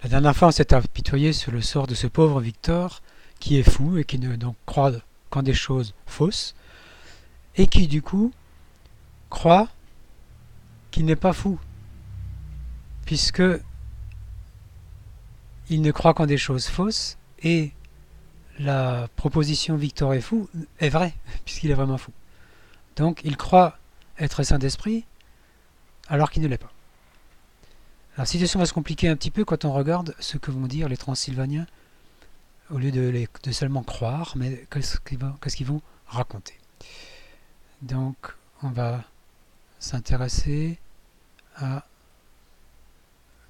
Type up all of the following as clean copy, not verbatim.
La dernière fois, on s'est apitoyé sur le sort de ce pauvre Victor qui est fou et qui ne donc croit qu'en des choses fausses et qui du coup croit qu'il n'est pas fou puisque il ne croit qu'en des choses fausses et la proposition Victor est fou est vraie puisqu'il est vraiment fou. Donc il croit être saint d'esprit alors qu'il ne l'est pas. La situation va se compliquer un petit peu quand on regarde ce que vont dire les Transylvaniens au lieu de seulement croire, mais qu'est-ce qu'ils vont raconter. Donc on va s'intéresser à,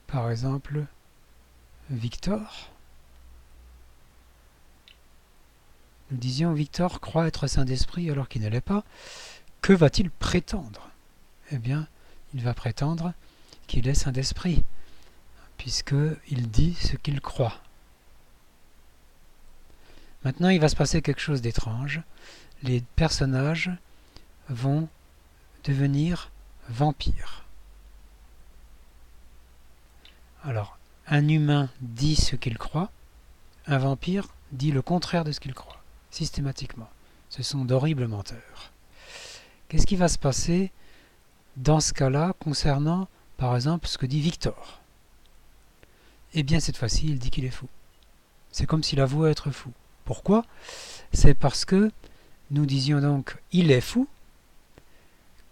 par exemple, Victor. Nous disions Victor croit être saint d'esprit alors qu'il ne l'est pas. Que va-t-il prétendre? Eh bien, il va prétendre qu'il est saint d'esprit, puisqu'il dit ce qu'il croit. Maintenant, il va se passer quelque chose d'étrange. Les personnages vont devenir vampires. Alors, un humain dit ce qu'il croit, un vampire dit le contraire de ce qu'il croit, systématiquement. Ce sont d'horribles menteurs. Qu'est-ce qui va se passer dans ce cas-là concernant, par exemple, ce que dit Victor? Eh bien, cette fois-ci, il dit qu'il est fou. C'est comme s'il avouait être fou. Pourquoi? C'est parce que nous disions donc il est fou.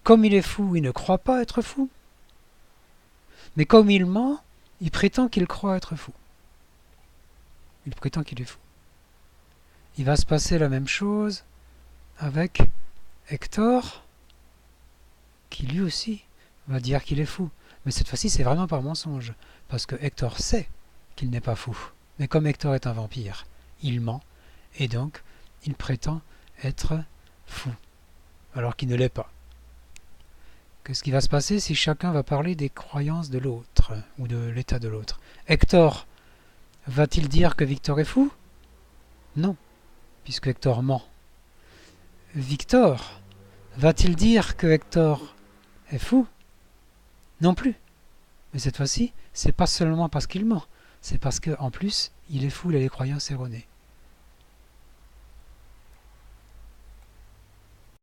Comme il est fou, il ne croit pas être fou. Mais comme il ment, il prétend qu'il croit être fou. Il prétend qu'il est fou. Il va se passer la même chose avec Hector, qui lui aussi va dire qu'il est fou. Mais cette fois-ci, c'est vraiment par mensonge. Parce que Hector sait qu'il n'est pas fou. Mais comme Hector est un vampire, il ment. Et donc, il prétend être fou. Alors qu'il ne l'est pas. Qu'est-ce qui va se passer si chacun va parler des croyances de l'autre, ou de l'état de l'autre? Hector va-t-il dire que Victor est fou? Non, puisque Hector ment. Victor va-t-il dire que Hector est fou? Non plus. Mais cette fois-ci, c'est pas seulement parce qu'il ment, c'est parce qu'en plus, il est fou, il a des croyances erronées.